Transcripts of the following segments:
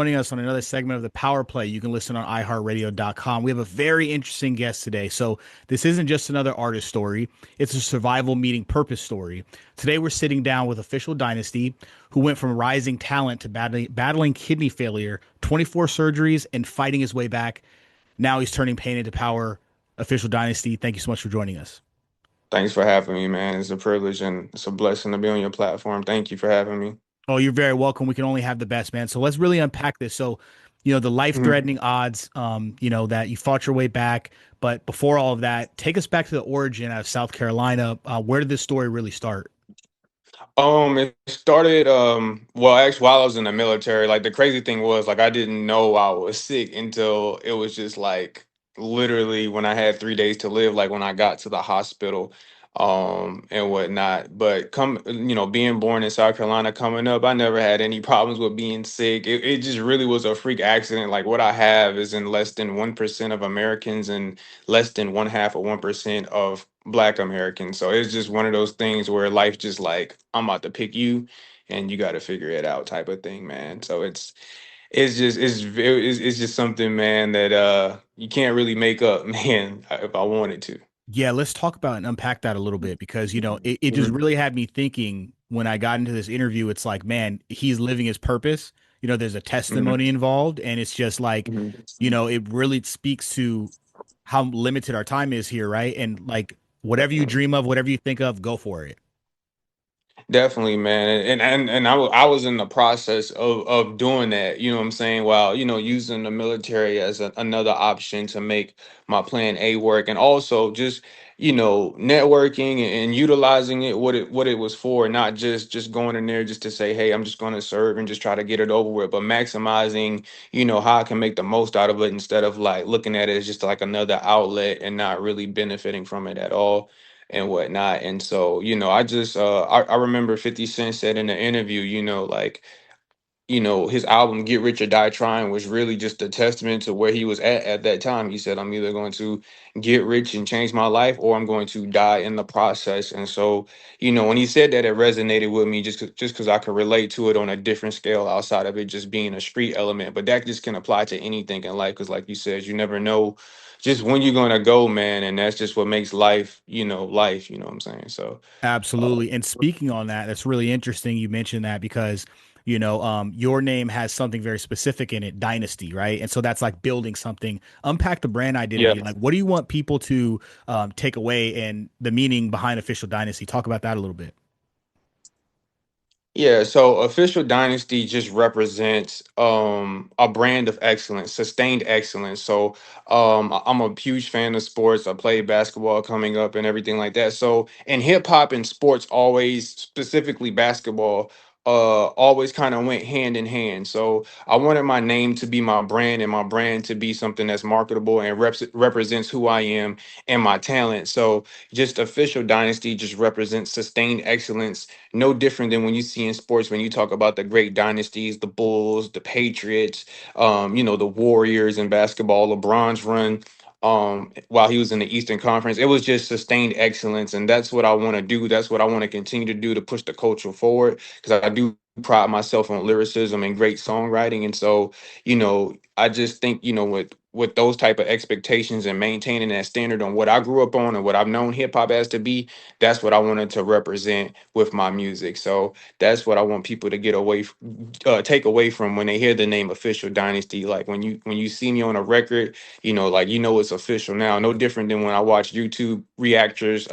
Joining us on another segment of the Power Play. You can listen on iHeartRadio.com. We have a very interesting guest today. So this isn't just another artist story. It's a survival meeting purpose story. Today we're sitting down with Official Dynasty, who went from rising talent to battling kidney failure, 24 surgeries, and fighting his way back. Now he's turning pain into power. Official Dynasty, thank you so much for joining us. Thanks for having me, man. It's a privilege and it's a blessing to be on your platform. Thank you for having me. Oh, you're very welcome. We can only have the best, man. So let's really unpack this. So, the Mhm. life-threatening odds, that you fought your way back. But before all of that, take us back to the origin of South Carolina. Where did this story really start? It started well actually while I was in the military. Like the crazy thing was like I didn't know I was sick until it was just like literally when I had 3 days to live, like when I got to the hospital and whatnot. But being born in South Carolina coming up, I never had any problems with being sick. It just really was a freak accident. Like what I have is in less than 1% of Americans and less than one half of 1% of Black Americans. So it's just one of those things where life just like I'm about to pick you, and you got to figure it out type of thing, man. So it's just something, man, that you can't really make up, man, if I wanted to. Yeah, let's talk about and unpack that a little bit because, it just Mhm, really had me thinking when I got into this interview. It's like, man, he's living his purpose. There's a mhm, testimony involved, and it's just like, mhm. it really speaks to how limited our time is here, right? And like, whatever you Definitely. dream of, whatever you think of, go for it. Definitely, man, and I was in the process of doing that. You know what I'm saying? While using the military as another option to make my plan A work, and also just networking and utilizing it what it was for, not just going in there just to say, hey, I'm just going to serve and just try to get it over with, but maximizing how I can make the most out of it instead of like looking at it as just like another outlet and not really benefiting from it at all and whatnot. And so, I just I remember 50 Cent said in the interview, like, his album Get Rich or Die Trying was really just a testament to where he was at that time. He said, I'm either going to get rich and change my life or I'm going to die in the process. And so, when he said that, it resonated with me just because I could relate to it on a different scale outside of it just being a street element. But that just can apply to anything in life because, like you said, you never know just when you're going to go, man. And that's just what makes life, life, you know what I'm saying? So, uh, Absolutely. And speaking on that, that's really interesting. You mentioned that because, your name has something very specific in it, Dynasty, right? And so that's like building something. Unpack the brand yeah. identity. Like, what do you want people to take away and the meaning behind Official Dynasty? Talk about that a little bit. Yeah, so Official Dynasty just represents a brand of excellence, sustained excellence. So I'm a huge fan of sports. I played basketball coming up and everything like that. So and hip hop and sports always, specifically basketball, always kind of went hand in hand. So I wanted my name to be my brand and my brand to be something that's marketable and represents who I am and my talent. So just Official Dynasty just represents sustained excellence, no different than when you see in sports when you talk about the great dynasties, the Bulls, the Patriots, the Warriors in basketball, LeBron's run while he was in the Eastern Conference. It was just sustained excellence, and that's what I want to do. That's what I want to continue to do to push the culture forward because I do pride myself on lyricism and great songwriting. And so, I just think, with those type of expectations and maintaining that standard on what I grew up on and what I've known hip hop as to be, that's what I wanted to represent with my music. So that's what I want people to take away from when they hear the name Official Dynasty. Like when you see me on a record, like it's official now. No different than when I watch YouTube reactors,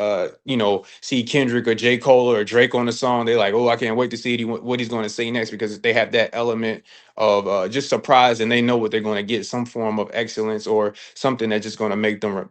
see Kendrick or J. Cole or Drake on the song. They're like, oh, I can't wait to see what he's going to say next because they have that element of just surprise and they know what they're going to get, some form of excellence or something that's just going to make them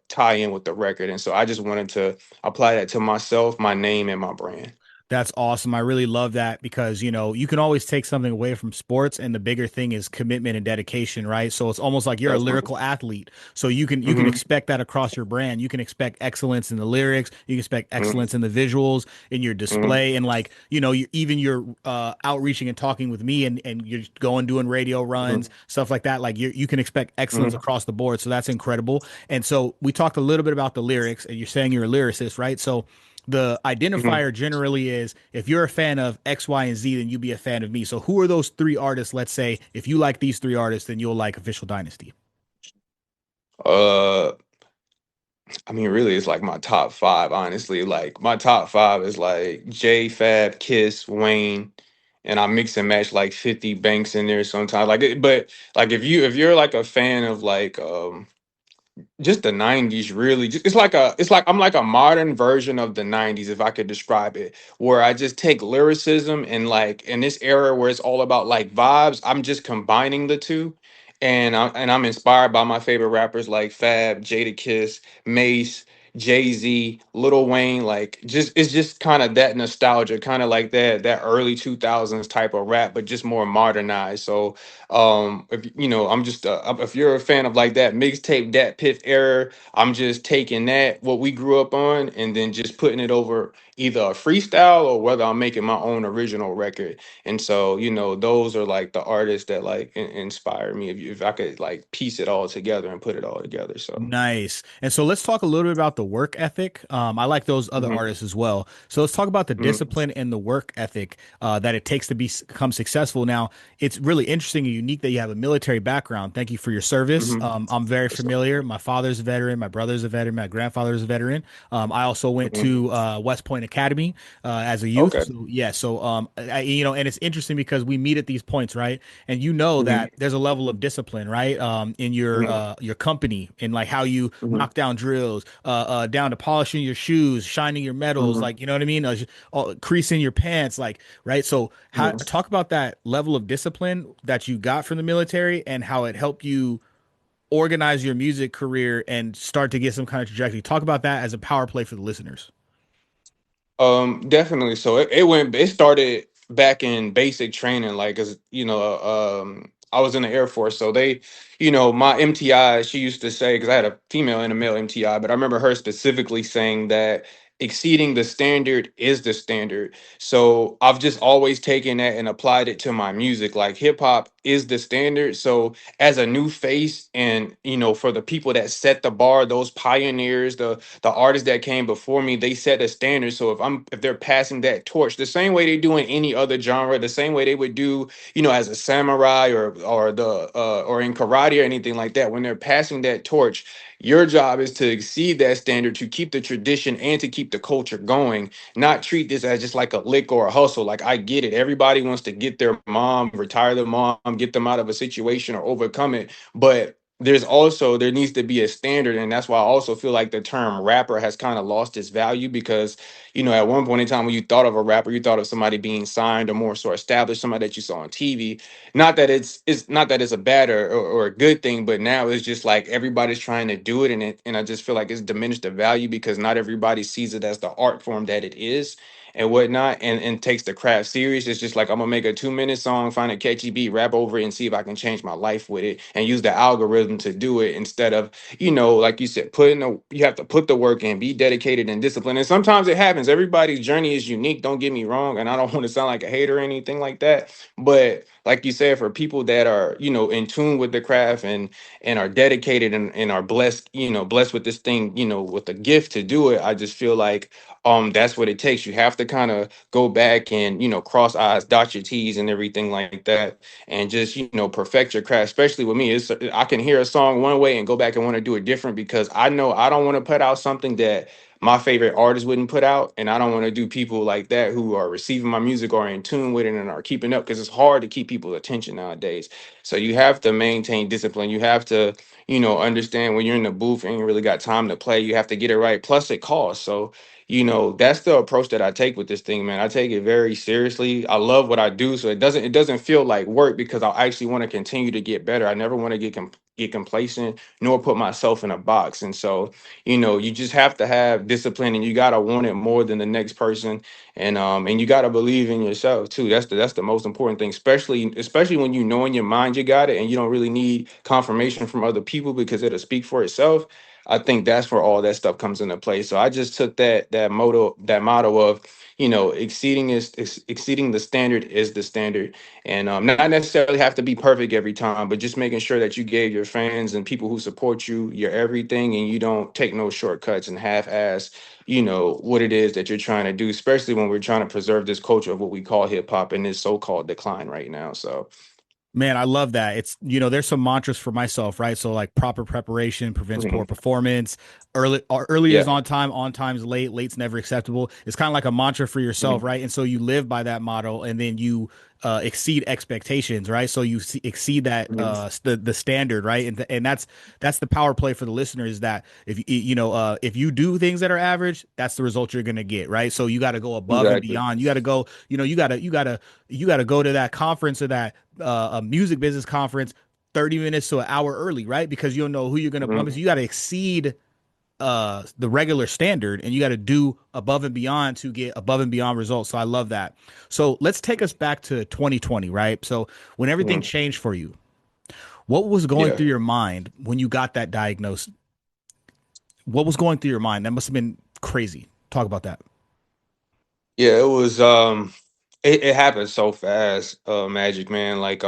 tie in with the record. And so I just wanted to apply that to myself, my name, and my brand. That's awesome. I really love that because, you can always take something away from sports and the bigger thing is commitment and dedication, right? So it's almost like you're a That's my. lyrical athlete. So you can Hmm. expect that across your brand. You can expect excellence in the lyrics, you can expect excellence in the visuals, in your Hmm. display and like, even your outreaching and talking with me and you're going doing radio runs, stuff like that. Like you can expect excellence Hmm. across the board. So that's incredible. And so we talked a little bit about the lyrics and you're saying you're a lyricist, right? So the Mhm. identifier generally is if you're a fan of X, Y, and Z, then you be a fan of me. So who are those three artists? Let's say if you like these three artists, then you'll like Official Dynasty. Uh, I mean, really, it's like my top five. Honestly, like my top five is like J, Fab, Kiss, Wayne, and I mix and match like 50 Banks in there sometimes. But like if you're like a fan of like just the 90s, really it's like I'm like a modern version of the 90s, if I could describe it, where I just take lyricism and like in this era where it's all about like vibes, I'm just combining the two. And I'm inspired by my favorite rappers like Fab, Jada Kiss, Mace, Jay-Z, Lil Wayne. Like just it's just kind of that nostalgia, kind of like that early 2000s type of rap, but just more modernized. So if you know, if you're a fan of like that mixtape, that Piff era, I'm just taking that what we grew up on and then just putting it over either a freestyle or whether I'm making my own original record. And so, you know, those are like the artists that like inspire me, if I could like piece it all together and put it all together. So Nice. And so let's talk a little bit about the work ethic. I like those other mhm, artists as well. So let's talk about the mhm, discipline and the work ethic that it takes to become successful. Now, it's really interesting and unique that you have a military background. Thank you for your service. mhm. I'm very So, familiar. My father's a veteran. My brother's a veteran. My grandfather's a veteran. I also went mhm. to West Point Academy as a youth. Okay. So yeah. So you know, and it's interesting because we meet at these points, right? And you know Mhm, that there's a level of discipline, right? In mhm, your company and like how you mhm, knock down drills, down to polishing your shoes, shining your medals, mhm, like you know what I mean, creasing your pants, like right. So how mhm. talk about that level of discipline that you got from the military and how it helped you organize your music career and start to get some kind of trajectory. Talk about that as a power play for the listeners. Definitely. So it started back in basic training, like as you know, I was in the Air Force, so they, you know, my MTI, she used to say, because I had a female and a male MTI, but I remember her specifically saying that exceeding the standard is the standard. So I've just always taken that and applied it to my music. Like hip hop is the standard. So as a new face, and you know, for the people that set the bar, those pioneers, the artists that came before me, they set a standard. So if they're passing that torch the same way they do in any other genre, the same way they would do, you know, as a samurai or in karate or anything like that, when they're passing that torch, your job is to exceed that standard, to keep the tradition and to keep the culture going, not treat this as just like a lick or a hustle. Like I get it, everybody wants to get their mom, retire their mom, get them out of a situation or overcome it, but there needs to be a standard. And that's why I also feel like the term rapper has kind of lost its value, because you know, at one point in time when you thought of a rapper, you thought of somebody being signed or more so established, somebody that you saw on TV. Not that it's not that it's a bad or a good thing, but now it's just like everybody's trying to do it, and I just feel like it's diminished the value because not everybody sees it as the art form that it is and whatnot, and takes the craft serious. It's just like I'm gonna make a 2 minute song, find a catchy beat, rap over it, and see if I can change my life with it, and use the algorithm to do it instead of, you know, like you said, you have to put the work in, be dedicated and disciplined. And sometimes it happens. Everybody's journey is unique. Don't get me wrong, and I don't want to sound like a hater or anything like that. But like you said, for people that are, you know, in tune with the craft and are dedicated and are blessed, you know, blessed with this thing, you know, with the gift to do it, I just feel like that's what it takes. You have to kind of go back and, you know, cross eyes, dot your T's and everything like that, and just, you know, perfect your craft. Especially with me, it's I can hear a song one way and go back and want to do it different, because I know I don't want to put out something that my favorite artist wouldn't put out, and I don't want to do people like that who are receiving my music or in tune with it and are keeping up, because it's hard to keep people's attention nowadays. So you have to maintain discipline. You have to, you know, understand when you're in the booth and you really got time to play, you have to get it right. Plus it costs. So, you know, that's the approach that I take with this thing, man. I take it very seriously. I love what I do, so it doesn't feel like work, because I actually want to continue to get better. I never want to get complacent nor put myself in a box. And so, you know, you just have to have discipline, and you gotta want it more than the next person, and you gotta believe in yourself too. That's the most important thing, especially when you know in your mind you got it and you don't really need confirmation from other people because it'll speak for itself. I think that's where all that stuff comes into play. So I just took that motto of, exceeding the standard is the standard, and not necessarily have to be perfect every time, but just making sure that you gave your fans and people who support you your everything, and you don't take no shortcuts and half-ass, what it is that you're trying to do, especially when we're trying to preserve this culture of what we call hip hop in this so-called decline right now. So, Man, I love that. It's, there's some mantras for myself, right? So like proper preparation prevents poor mhm, performance. Early is yeah, on time's late, late's never acceptable. It's kind of like a mantra for yourself, mhm, right? And so you live by that motto, and then you exceed expectations, right? So you exceed that mhm, the standard, right? And that's the power play for the listeners, that if you do things that are average, that's the result you're gonna get, right? So you got to go above and exactly. beyond. You got to go, you got to go to that conference, or that a music business conference 30 minutes to an hour early, right? Because you don't know who you're going to bump into. Mhm, You got to exceed the regular standard, and you got to do above and beyond to get above and beyond results. So I love that. So let's take us back to 2020, right? So when everything mhm, changed for you, what was going yeah, through your mind when you got that diagnosis? What was going through your mind? That must have been crazy. Talk about that. yeah. It happened so fast, Magic Man. Like,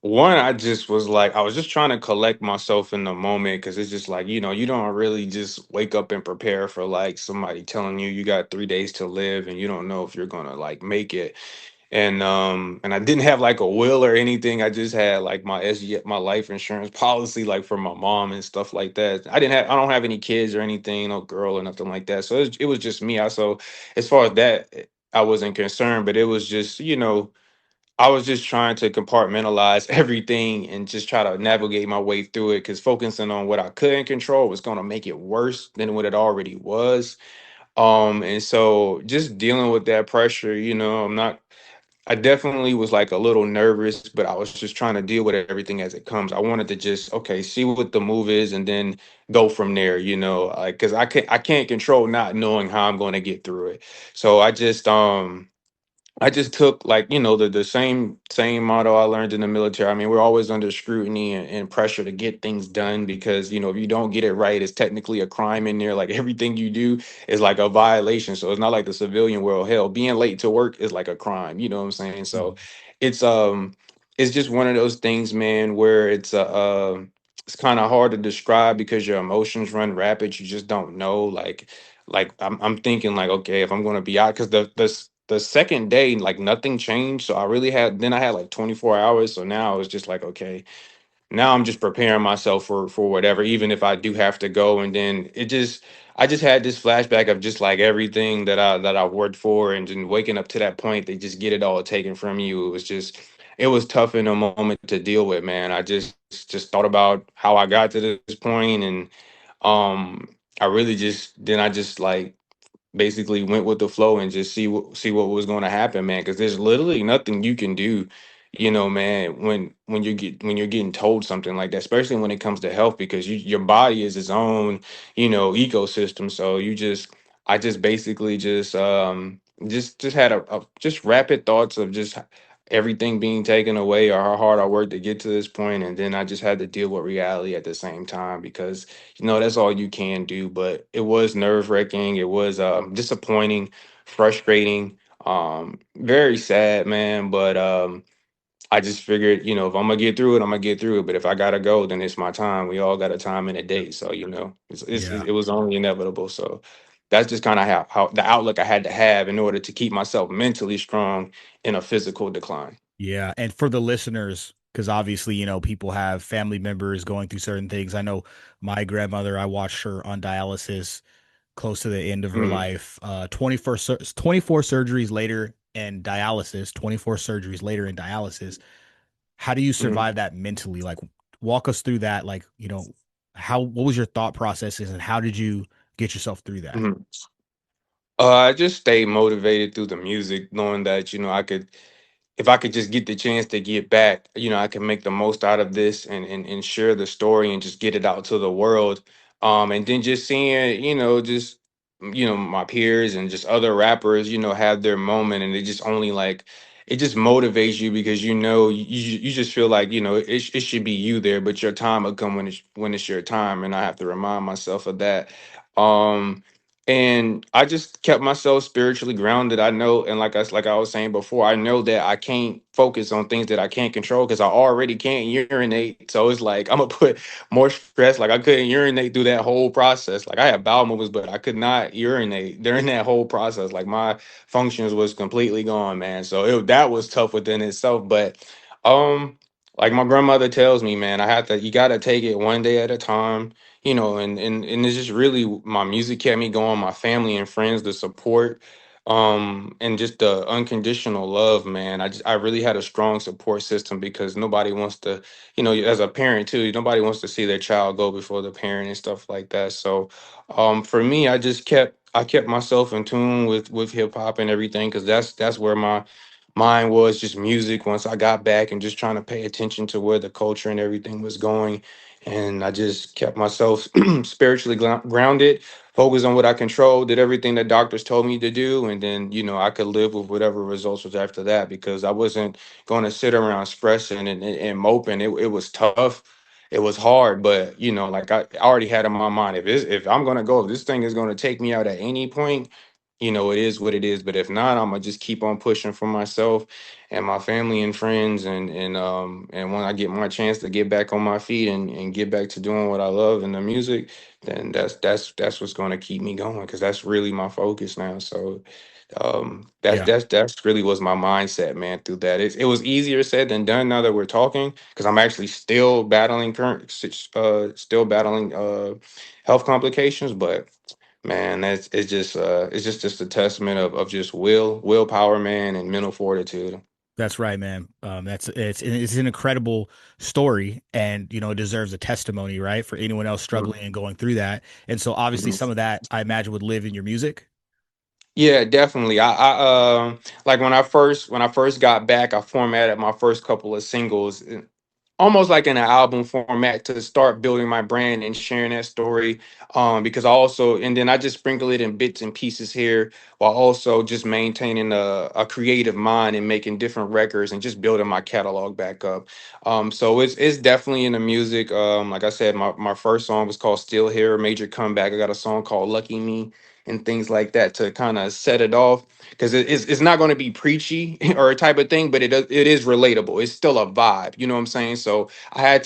one, I just was like, I was just trying to collect myself in the moment, because it's just like, you don't really just wake up and prepare for like somebody telling you got 3 days to live, and you don't know if you're gonna like make it. And I didn't have like a will or anything. I just had like my life insurance policy, like for my mom and stuff like that. I don't have any kids or anything, no girl or nothing like that. So it was just me. So as far as that, I wasn't concerned, but it was just, I was just trying to compartmentalize everything and just try to navigate my way through it, because focusing on what I couldn't control was going to make it worse than what it already was. And so just dealing with that pressure, I definitely was like a little nervous, but I was just trying to deal with everything as it comes. I wanted to just, okay, see what the move is and then go from there, like, because I can't control not knowing how I'm going to get through it. So I just took, like, the same motto I learned in the military. I mean, we're always under scrutiny and pressure to get things done, because if you don't get it right, it's technically a crime in there. Like, everything you do is like a violation. So it's not like the civilian world. Hell, being late to work is like a crime. You know what I'm saying? So it's um it's just one of those things, man, where it's kind of hard to describe, because your emotions run rapid. You just don't know, like I'm thinking, like, okay, if I'm going to be out, because the second day, like, nothing changed. So I had like 24 hours. So now it's just like, okay, now I'm just preparing myself for whatever, even if I do have to go. And then I just had this flashback of just like everything that I worked for, and then waking up to that point, they just get it all taken from you. It was tough in a moment to deal with, man. I just thought about how I got to this point, and um I just like basically went with the flow and just see what was going to happen, man, because there's literally nothing you can do, man, when you're getting told something like that, especially when it comes to health, because your body is its own, ecosystem. So I just basically just had just rapid thoughts of just everything being taken away, or how hard I worked to get to this point, and then I just had to deal with reality at the same time, because that's all you can do. But it was nerve wracking. It was disappointing, frustrating, very sad, man. But I just figured, if I'm gonna get through it, I'm gonna get through it. But if I gotta go, then it's my time. We all got a time and a date, so Yeah. it was only inevitable. So that's just kind of how the outlook I had to have in order to keep myself mentally strong in a physical decline. Yeah, and for the listeners, because obviously, people have family members going through certain things. I know my grandmother, I watched her on dialysis close to the end of her Mhm, life. 24 surgeries later and dialysis, 24 surgeries later in dialysis. How do you mhm, survive that mentally? Like, walk us through that. Like, what was your thought processes, and how did you get yourself through that? mhm. I just stayed motivated through the music, knowing that if I could just get the chance to get back, I can make the most out of this, and share the story and just get it out to the world. And then just seeing, my peers and just other rappers, have their moment, and they just only like it just motivates you because you know you just feel like it should be you there, but your time will come when it's your time, and I have to remind myself of that. Um, and I just kept myself spiritually grounded. I know, and like I was saying before, I know that I can't focus on things that I can't control because I already can't urinate. So it's like I'm gonna put more stress. Like I couldn't urinate through that whole process. Like I had bowel movements, but I could not urinate during that whole process. Like my functions was completely gone, man. So that was tough within itself. But um, like my grandmother tells me, man, you gotta take it one day at a time, and it's just really my music kept me going, my family and friends, the support, and just the unconditional love, man. I really had a strong support system because nobody wants to, as a parent too, nobody wants to see their child go before the parent and stuff like that. So for me, I kept myself in tune with hip hop and everything because that's where my mind was, just music. Once I got back and just trying to pay attention to where the culture and everything was going, and I just kept myself spiritually grounded, focused on what I controlled, did everything that doctors told me to do, and then I could live with whatever results was after that because I wasn't going to sit around stressing and moping. It was tough, it was hard, but like I already had in my mind, if I'm gonna go, if this thing is gonna take me out at any point, it is what it is. But if not, I'm gonna just keep on pushing for myself and my family and friends, and when I get my chance to get back on my feet and get back to doing what I love and the music, then that's what's gonna keep me going because that's really my focus now. So Yeah. that's really was my mindset, man. Through that, it was easier said than done. Now that we're talking, because I'm actually still battling health complications, but man, it's just a testament of just willpower, man, and mental fortitude. That's right, man. It's an incredible story, and it deserves a testimony, right, for anyone else struggling and going through that. And so, obviously, Mhm. some of that I imagine would live in your music. Yeah, definitely. Like when I first got back, I formatted my first couple of singles, almost like in an album format to start building my brand and sharing that story. Because I also and then I just sprinkle it in bits and pieces here while also just maintaining a creative mind and making different records and just building my catalog back up. So it's definitely in the music. Like I said, my first song was called Still Here, Major Comeback. I got a song called Lucky Me and things like that to kind of set it off because it's not going to be preachy or a type of thing, but it is relatable. It's still a vibe, you know what I'm saying? So I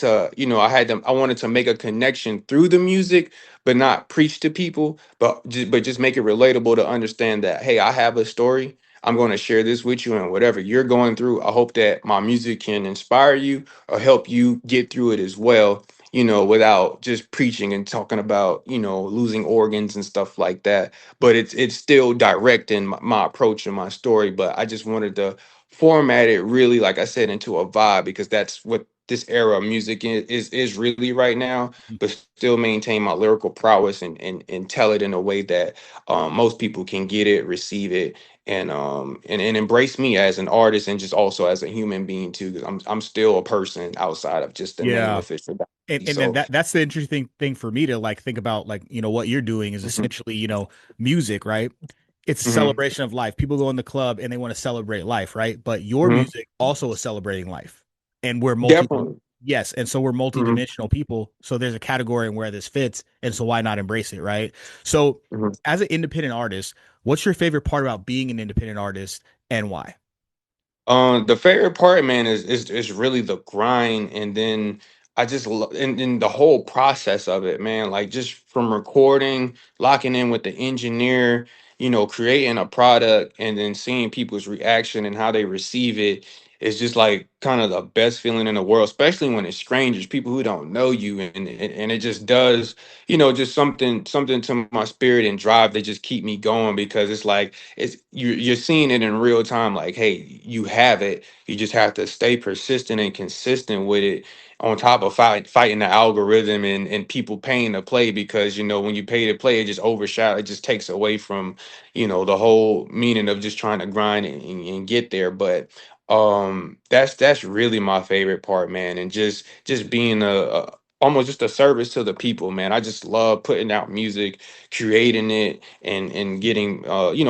wanted to make a connection through the music, but not preach to people, but just make it relatable to understand that, hey, I have a story. I'm going to share this with you, and whatever you're going through, I hope that my music can inspire you or help you get through it as well, without just preaching and talking about, losing organs and stuff like that. But it's still direct in my approach and my story. But I just wanted to format it really, like I said, into a vibe because that's what this era of music is really right now, but still maintain my lyrical prowess and tell it in a way that most people can get it, receive it, and embrace me as an artist and just also as a human being too, because I'm still a person outside of just the name Yeah. official. And then So that's the interesting thing for me to like think about, like, what you're doing is mhm, essentially, music, right? It's a mhm, celebration of life. People go in the club and they want to celebrate life, right? But your mhm, music also is celebrating life. And we're definitely. yes, and so we're Mhm, multi-dimensional people. So there's a category in where this fits, and so why not embrace it, right? So mhm. as an independent artist, what's your favorite part about being an independent artist and why? The favorite part, man, is really the grind, and then I just love and the whole process of it, man. Like just from recording, locking in with the engineer, creating a product, and then seeing people's reaction and how they receive it is just like kind of the best feeling in the world, especially when it's strangers, people who don't know you, and it just does, just something to my spirit and drive that just keep me going because it's like you're seeing it in real time, like, hey, you have it, you just have to stay persistent and consistent with it, on top of fighting the algorithm and people paying to play, because when you pay to play, it just overshadow, it just takes away from the whole meaning of just trying to grind and get there. But that's really my favorite part, man, and just being almost just a service to the people, man. I just love putting out music, creating it, and getting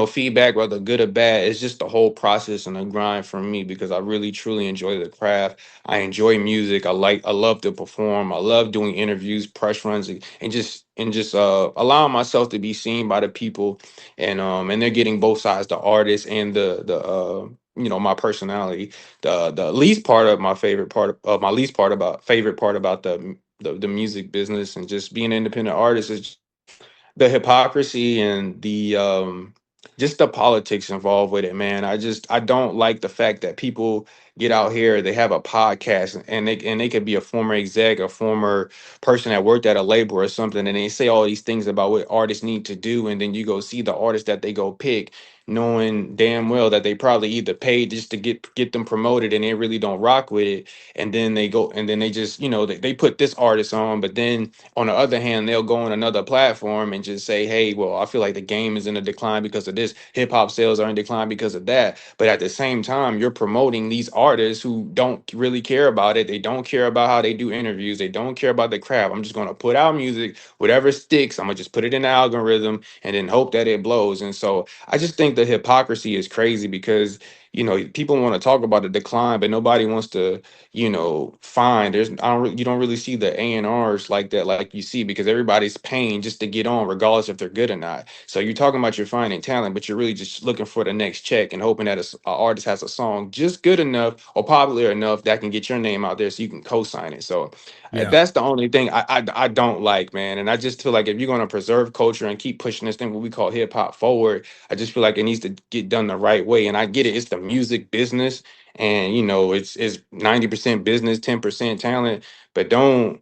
feedback, whether good or bad. It's just the whole process and the grind for me because I really truly enjoy the craft. I enjoy music. I love to perform. I love doing interviews, press runs, and just allowing myself to be seen by the people, and they're getting both sides, the artist and the my personality. The least part of my favorite part of my least part about favorite part about the music business and just being an independent artist is the hypocrisy and the just the politics involved with it, man. I don't like the fact that people get out here, they have a podcast, and they could be a former exec, a former person that worked at a label or something, and they say all these things about what artists need to do, and then you go see the artist that they go pick, knowing damn well that they probably either paid just to get them promoted and they really don't rock with it, and then they go and then they just they put this artist on, but then on the other hand, they'll go on another platform and just say, hey, well, I feel like the game is in a decline because of this. Hip hop sales are in decline because of that. But at the same time, you're promoting these artists who don't really care about it. They don't care about how they do interviews. They don't care about the craft. I'm just going to put out music, whatever sticks. I'm going to just put it in the algorithm and then hope that it blows. And so I just think the hypocrisy is crazy because, people want to talk about the decline, but nobody wants to fine. You don't really see the A&Rs like that, like you see, because everybody's paying just to get on, regardless if they're good or not. So you're talking about you're finding talent, but you're really just looking for the next check and hoping that a artist has a song just good enough or popular enough that can get your name out there so you can co-sign it. So Yeah. that's the only thing I don't like, man. And I just feel like if you're going to preserve culture and keep pushing this thing, what we call hip hop forward, I just feel like it needs to get done the right way. And I get it. It's the music business and it's 90% business, 10% talent, but don't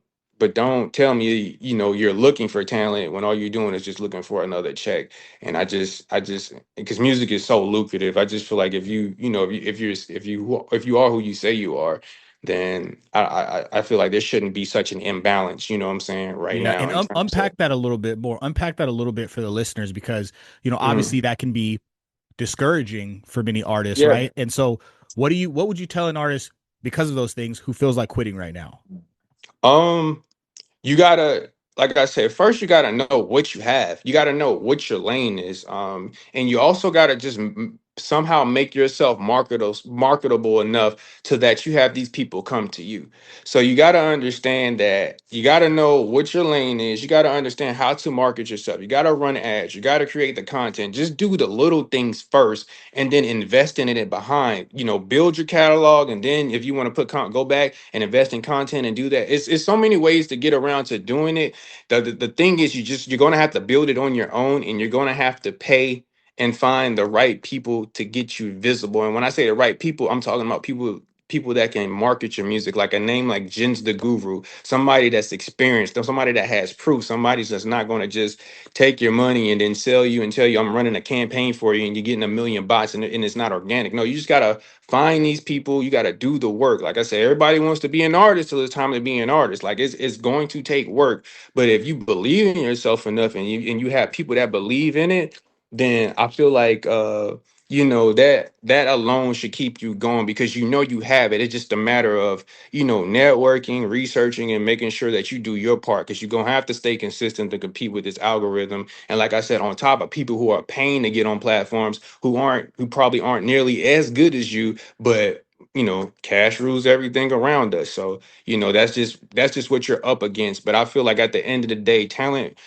tell me you're looking for talent when all you're doing is just looking for another check. And I just because music is so lucrative, I just feel like if you are who you say you are, then I feel like there shouldn't be such an imbalance, you know what I'm saying, right Yeah, now and in terms of unpack that a little bit more. Unpack that a little bit for the listeners because Mhm. obviously that can be discouraging for many artists, Yeah. right? And so, what would you tell an artist because of those things who feels like quitting right now? um you gotta, like I said, first you gotta know what you have. You gotta know what your lane is, and you also gotta just somehow make yourself marketable enough to that you have these people come to you. So you gotta understand that you gotta know what your lane is. You gotta understand how to market yourself. You gotta run ads. You gotta create the content. Just do the little things first, and then invest in it behind. Build your catalog, and then if you want to go back and invest in content and do that. It's so many ways to get around to doing it. The thing is, you're going to have to build it on your own, and you're going to have to pay and find the right people to get you visible. And when I say the right people, I'm talking about people that can market your music, like a name like Jens the Guru, somebody that's experienced, somebody that has proof, somebody that's not going to just take your money and then sell you and tell you I'm running a campaign for you and you're getting a million bots and it's not organic. No, you just gotta find these people. You gotta do the work. Like I said, everybody wants to be an artist till it's time to be an artist. Like it's going to take work. But if you believe in yourself enough and you have people that believe in it, then I feel like that alone should keep you going because you have it. It's just a matter of networking, researching, and making sure that you do your part because you're gonna have to stay consistent to compete with this algorithm. And like I said, on top of people who are paying to get on platforms who probably aren't nearly as good as you, but cash rules everything around us. So that's just what you're up against. But I feel like at the end of the day, talent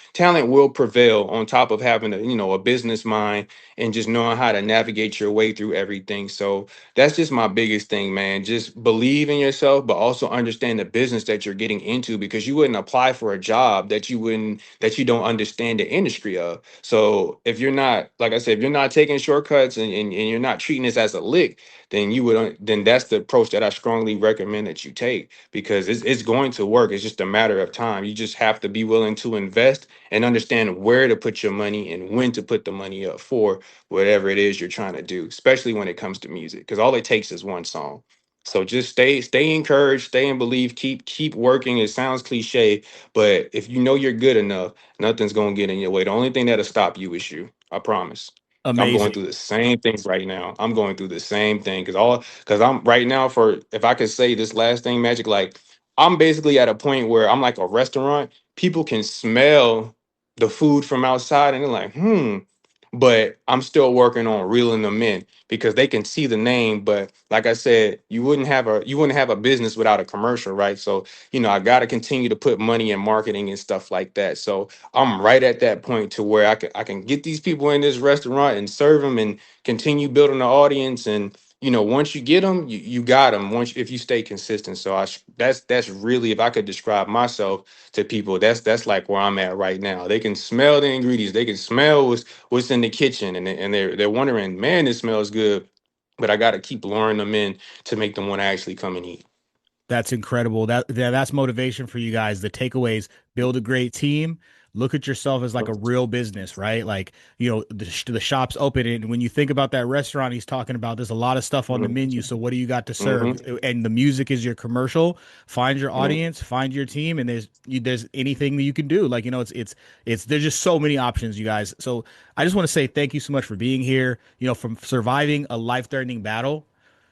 will prevail on top of having a business mind and just knowing how to navigate your way through everything. So that's just my biggest thing, man. Just believe in yourself, but also understand the business that you're getting into because you wouldn't apply for a job that you don't understand the industry of. So if you're not, like I said, if you're not taking shortcuts and you're not treating this as a lick, then that's the approach that I strongly recommend that you take because it's going to work. It's just a matter of time. You just have to be willing to invest and understand where to put your money and when to put the money up for whatever it is you're trying to do, especially when it comes to music, because all it takes is one song. So just stay encouraged, stay in belief, keep working. It sounds cliche, but if you know you're good enough, nothing's gonna get in your way. The only thing that'll stop you is you. I promise. I'm going Amazing. through the same things right now. I'm going through the same thing because I'm right now for if I could say this last thing, Magic, like I'm basically at a point where I'm like a restaurant. People can smell the food from outside and they're like, but I'm still working on reeling them in because they can see the name. But like I said, you wouldn't have a business without a commercial, right? So, I gotta continue to put money in marketing and stuff like that. So I'm right at that point to where I can get these people in this restaurant and serve them and continue building the audience. And once you get them, you got them. Once if you stay consistent. So that's really, if I could describe myself to people, that's like where I'm at right now. They can smell the ingredients. They can smell what's in the kitchen, and they're wondering, man, this smells good. But I got to keep luring them in to make them want to actually come and eat. That's incredible. That's motivation for you guys. The takeaways: build a great team. Look at yourself as like a real business, right? Like, the shop's open, and when you think about that restaurant he's talking about, there's a lot of stuff on the menu. So what do you got to serve? Hmm. And the music is your commercial. Find your Hmm. audience, find your team, and there's anything that you can do. Like, it's there's just so many options, you guys. So I just want to say thank you so much for being here. From surviving a life-threatening battle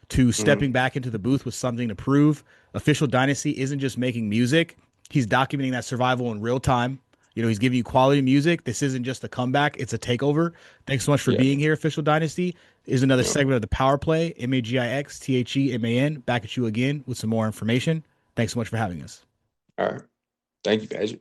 to Hmm. stepping back into the booth with something to prove. Official Dynasty isn't just making music, he's documenting that survival in real time. He's giving you quality music. This isn't just a comeback, it's a takeover. Thanks so much for Yeah. being here, Official Dynasty. Is another Yeah. segment of the Power Play, MagixTheman, back at you again with some more information. Thanks so much for having us. All right. Thank you, guys.